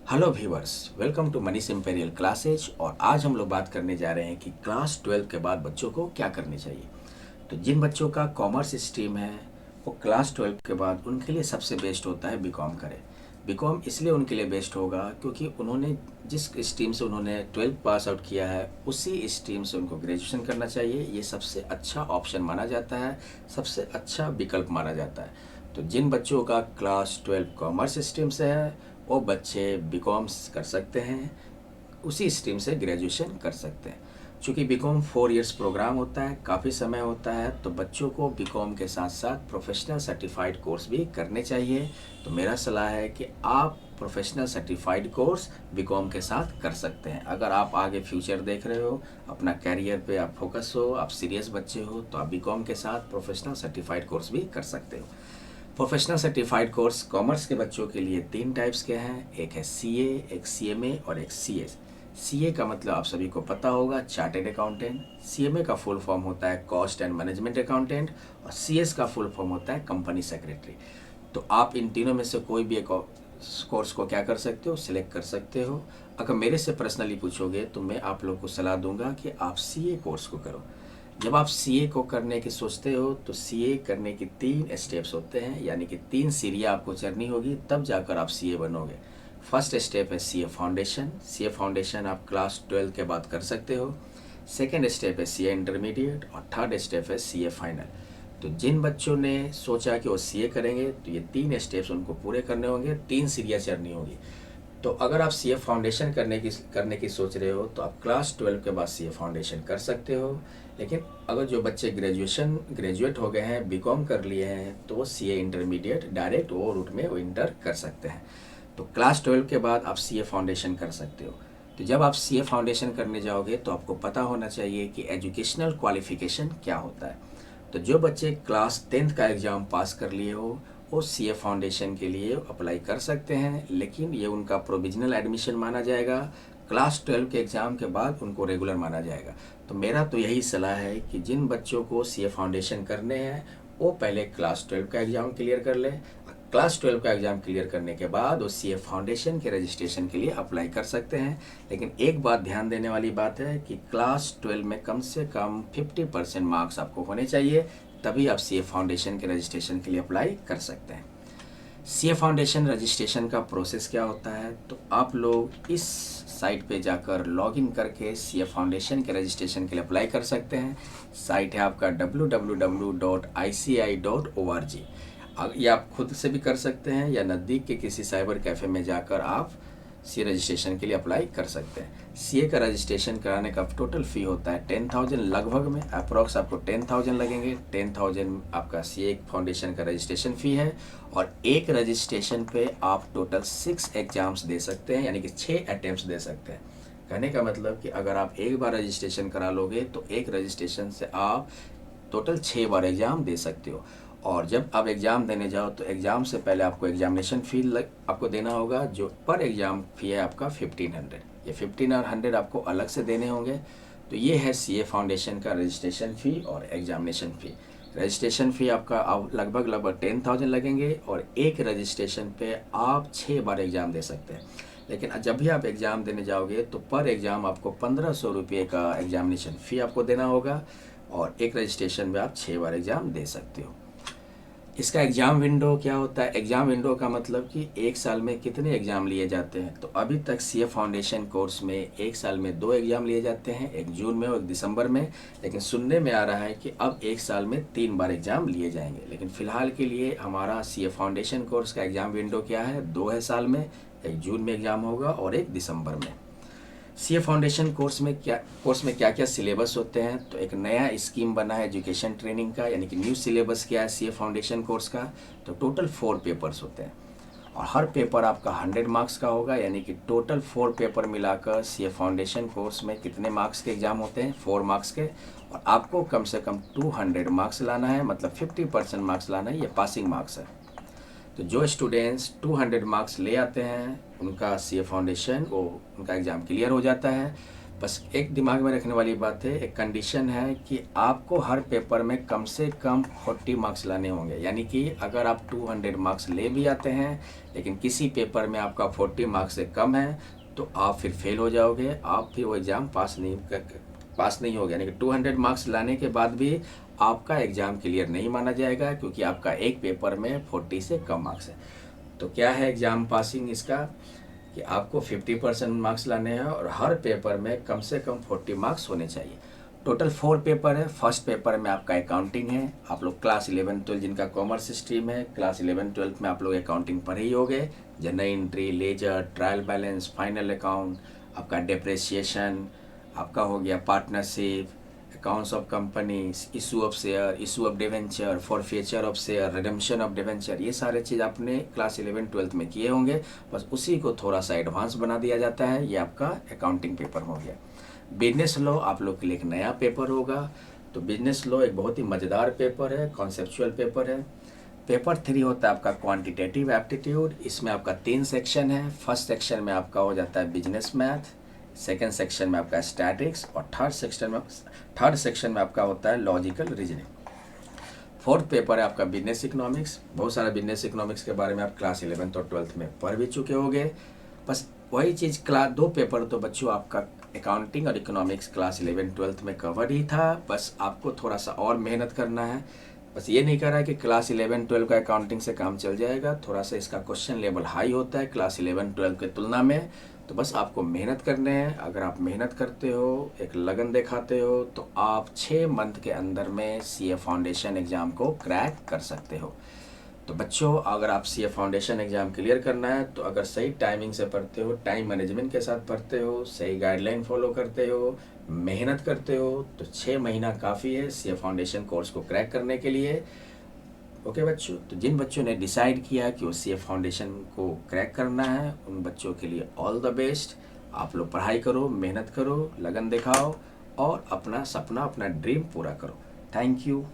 Hello viewers, welcome to Manish Imperial Classes. और आज हम लोग बात करने जा रहे हैं कि क्लास 12 के बाद बच्चों को क्या करनी चाहिए। तो जिन बच्चों का कॉमर्स स्ट्रीम है वो क्लास 12 के बाद उनके लिए सबसे बेस्ट होता है बीकॉम करें। बीकॉम इसलिए उनके लिए बेस्ट होगा क्योंकि उन्होंने जिस स्ट्रीम से उन्होंने 12th पास आउट किया है उसी स्ट्रीम से उनको ग्रेजुएशन करना चाहिए। ये सबसे अच्छा ऑप्शन माना जाता है, सबसे अच्छा विकल्प माना जाता है। तो जिन बच्चों का क्लास 12 कॉमर्स स्ट्रीम से है वो बच्चे बीकॉम कर सकते हैं, उसी स्ट्रीम से ग्रेजुएशन कर सकते हैं। चूँकि बीकॉम 4 इयर्स प्रोग्राम होता है, काफ़ी समय होता है, तो बच्चों को बीकॉम के साथ साथ प्रोफेशनल सर्टिफाइड कोर्स भी करने चाहिए। तो मेरा सलाह है कि आप प्रोफेशनल सर्टिफाइड कोर्स बीकॉम के साथ कर सकते हैं। अगर आप आगे फ्यूचर देख रहे हो, अपना कैरियर पे आप फोकस हो, आप सीरियस बच्चे हो, तो आप बीकॉम के साथ प्रोफेशनल सर्टिफाइड कोर्स भी कर सकते हो। प्रोफेशनल सर्टिफाइड कोर्स कॉमर्स के बच्चों के लिए 3 टाइप्स के हैं, एक है सीए, एक सीएमए और एक सीएस। सीए का मतलब आप सभी को पता होगा, चार्टेड अकाउंटेंट। सीएमए का फुल फॉर्म होता है कॉस्ट एंड मैनेजमेंट अकाउंटेंट और सीएस का फुल फॉर्म होता है कंपनी सेक्रेटरी। तो आप इन तीनों में से कोई भी एक कोर्स को क्या कर सकते हो, सिलेक्ट कर सकते हो। अगर मेरे से पर्सनली पूछोगे तो मैं आप लोग को सलाह दूंगा कि आप सीए कोर्स को करो। जब आप सीए को करने की सोचते हो तो सीए करने की 3 स्टेप्स होते हैं, यानी कि 3 सीढ़ियाँ आपको चढ़नी होगी, तब जाकर आप सीए बनोगे। फर्स्ट स्टेप है सीए फाउंडेशन। सीए फाउंडेशन आप क्लास 12 के बाद कर सकते हो। सेकेंड स्टेप है सीए इंटरमीडिएट और थर्ड स्टेप है सीए फाइनल। तो जिन बच्चों ने सोचा कि वो सीए करेंगे तो ये 3 स्टेप्स उनको पूरे करने होंगे, 3 सीढ़ियाँ चढ़नी होगी। तो अगर आप सीए फाउंडेशन करने की सोच रहे हो तो आप क्लास 12 के बाद सीए फाउंडेशन कर सकते हो। लेकिन अगर जो बच्चे ग्रेजुएट हो गए हैं, बीकॉम कर लिए हैं, तो वो सीए इंटरमीडिएट डायरेक्ट वो रूट में वो इंटर कर सकते हैं। तो क्लास 12 के बाद आप सीए फाउंडेशन कर सकते हो। तो जब आप सीए फाउंडेशन करने जाओगे तो आपको पता होना चाहिए कि एजुकेशनल क्वालिफिकेशन क्या होता है। तो जो बच्चे क्लास 10th का एग्ज़ाम पास कर लिए हो वो सीए फाउंडेशन के लिए अप्लाई कर सकते हैं, लेकिन ये उनका प्रोविजनल एडमिशन माना जाएगा। क्लास 12 के एग्ज़ाम के बाद उनको रेगुलर माना जाएगा। तो मेरा तो यही सलाह है कि जिन बच्चों को सीए फाउंडेशन करने हैं वो पहले क्लास 12 का एग्ज़ाम क्लियर कर ले। क्लास 12 का एग्ज़ाम क्लियर करने के बाद वो सीए फाउंडेशन के रजिस्ट्रेशन के लिए अप्लाई कर सकते हैं। लेकिन एक बात ध्यान देने वाली बात है कि क्लास 12 में कम से कम 50% मार्क्स आपको होने चाहिए, तभी आप सीए फाउंडेशन के रजिस्ट्रेशन के लिए अप्लाई कर सकते हैं। सीए फाउंडेशन रजिस्ट्रेशन का प्रोसेस क्या होता है, तो आप लोग इस साइट पे जाकर लॉगिन करके सीए फाउंडेशन के रजिस्ट्रेशन के लिए अप्लाई कर सकते हैं। साइट है आपका www.ici.org। ये आप खुद से भी कर सकते हैं या नज़दीक के किसी साइबर कैफ़े में जाकर आप सी रजिस्ट्रेशन के लिए अप्लाई कर सकते हैं। सीए का रजिस्ट्रेशन कराने का टोटल फ़ी होता है 10,000, लगभग में अप्रॉक्स आपको 10,000 लगेंगे। 10,000 आपका सीए फाउंडेशन का रजिस्ट्रेशन फ़ी है और एक रजिस्ट्रेशन पे आप टोटल 6 एग्ज़ाम्स दे सकते हैं, यानी कि 6 अटैम्प्ट्स दे सकते हैं। कहने का मतलब कि अगर आप एक बार रजिस्ट्रेशन करा लोगे तो एक रजिस्ट्रेशन से आप टोटल 6 बार एग्ज़ाम दे सकते हो। और जब आप एग्ज़ाम देने जाओ तो एग्ज़ाम से पहले आपको एग्जामिनेशन फ़ी आपको देना होगा, जो पर एग्ज़ाम फ़ी है आपका 1500। ये 15 और 100 आपको अलग से देने होंगे। तो ये है सीए फाउंडेशन का रजिस्ट्रेशन फ़ी और एग्जामिनेशन फ़ी। रजिस्ट्रेशन फ़ी आपका लगभग 10,000 लगेंगे और एक रजिस्ट्रेशन पे आप 6 बार एग्ज़ाम दे सकते हैं। लेकिन जब भी आप एग्ज़ाम देने जाओगे तो पर एग्ज़ाम आपको 1500 रुपये का एग्जामिनेशन फ़ी आपको देना होगा और एक रजिस्ट्रेशन में आप 6 बार एग्ज़ाम दे सकते हो। इसका एग्ज़ाम विंडो क्या होता है, एग्ज़ाम विंडो का मतलब कि एक साल में कितने एग्ज़ाम लिए जाते हैं। तो अभी तक सीए फाउंडेशन कोर्स में एक साल में 2 एग्ज़ाम लिए जाते हैं, एक जून में और एक दिसंबर में। लेकिन सुनने में आ रहा है कि अब एक साल में 3 बार एग्ज़ाम लिए जाएंगे। लेकिन फ़िलहाल के लिए हमारा सीए फाउंडेशन कोर्स का एग्ज़ाम विंडो क्या है, 2 है साल में, एक जून में एग्ज़ाम होगा और एक दिसंबर में। सीए फाउंडेशन कोर्स में क्या क्या सिलेबस होते हैं, तो एक नया स्कीम बना है एजुकेशन ट्रेनिंग का, यानी कि न्यू सिलेबस क्या है सीए फाउंडेशन कोर्स का। तो टोटल 4 पेपर्स होते हैं और हर पेपर आपका 100 मार्क्स का होगा, यानी कि टोटल 4 पेपर मिलाकर सीए फाउंडेशन कोर्स में कितने मार्क्स के एग्ज़ाम होते हैं, 4 मार्क्स के। और आपको कम से कम 200 मार्क्स लाना है, मतलब 50% मार्क्स लाना है, ये पासिंग मार्क्स है। तो जो स्टूडेंट्स 200 मार्क्स ले आते हैं उनका सीए फाउंडेशन वो उनका एग्ज़ाम क्लियर हो जाता है। बस एक दिमाग में रखने वाली बात है, एक कंडीशन है कि आपको हर पेपर में कम से कम 40 मार्क्स लाने होंगे। यानी कि अगर आप 200 मार्क्स ले भी आते हैं लेकिन किसी पेपर में आपका 40 मार्क्स से कम है तो आप फिर फेल हो जाओगे, आप फिर वो एग्ज़ाम पास नहीं होगा। यानी कि 200 मार्क्स लाने के बाद भी आपका एग्ज़ाम क्लियर नहीं माना जाएगा, क्योंकि आपका एक पेपर में 40 से कम मार्क्स है। तो क्या है एग्ज़ाम पासिंग इसका, कि आपको 50% मार्क्स लाने हैं और हर पेपर में कम से कम 40 मार्क्स होने चाहिए। टोटल 4 पेपर है। फर्स्ट पेपर में आपका अकाउंटिंग है। आप लोग क्लास 11-12 जिनका कॉमर्स स्ट्रीम है, क्लास 11-12 में आप लोग अकाउंटिंग पढ़े ही होंगे। General entry, ledger, trial balance, final account, आपका डेप्रिसिएशन, आपका हो गया partnership, accounts of companies, issue of share, issue of debenture, forfeiture of share, redemption of debenture, ये सारे चीज़ आपने क्लास 11-12 में किए होंगे। बस उसी को थोड़ा सा एडवांस बना दिया जाता है। ये आपका अकाउंटिंग पेपर हो गया। बिजनेस लॉ आप लोग के लिए एक नया पेपर होगा। तो बिजनेस लॉ एक बहुत ही मज़ेदार पेपर है, कॉन्सेप्चुअल पेपर है। पेपर 3 होता है आपका क्वांटिटेटिव एप्टीट्यूड। इसमें आपका 3 सेक्शन है। फर्स्ट सेक्शन में आपका हो जाता है बिजनेस मैथ, सेकेंड सेक्शन में आपका स्टैटिक्स और थर्ड सेक्शन में आपका होता है लॉजिकल रीजनिंग। फोर्थ पेपर है आपका बिजनेस इकोनॉमिक्स। बहुत सारा बिजनेस इकोनॉमिक्स के बारे में आप क्लास 11th और 12th में पढ़ भी चुके होंगे। बस वही चीज़, क्लास 2 पेपर तो बच्चों आपका अकाउंटिंग और इकोनॉमिक्स क्लास 11-12 में कवर ही था। बस आपको थोड़ा सा और मेहनत करना है। बस ये नहीं कह रहा है कि क्लास 11-12 का अकाउंटिंग से काम चल जाएगा। थोड़ा सा इसका क्वेश्चन लेवल हाई होता है क्लास 11-12 के तुलना में। तो बस आपको मेहनत करने हैं। अगर आप मेहनत करते हो, एक लगन दिखाते हो, तो आप 6 मंथ के अंदर में सीए फाउंडेशन एग्ज़ाम को क्रैक कर सकते हो। तो बच्चों, अगर आप सीए फाउंडेशन एग्ज़ाम क्लियर करना है तो अगर सही टाइमिंग से पढ़ते हो, टाइम मैनेजमेंट के साथ पढ़ते हो, सही गाइडलाइन फॉलो करते हो, मेहनत करते हो, तो 6 महीना काफ़ी है सीए फाउंडेशन कोर्स को क्रैक करने के लिए। ओके बच्चों, तो जिन बच्चों ने डिसाइड किया कि वो सीए फाउंडेशन को क्रैक करना है, उन बच्चों के लिए ऑल द बेस्ट। आप लोग पढ़ाई करो, मेहनत करो, लगन दिखाओ और अपना सपना, अपना ड्रीम पूरा करो। Thank you.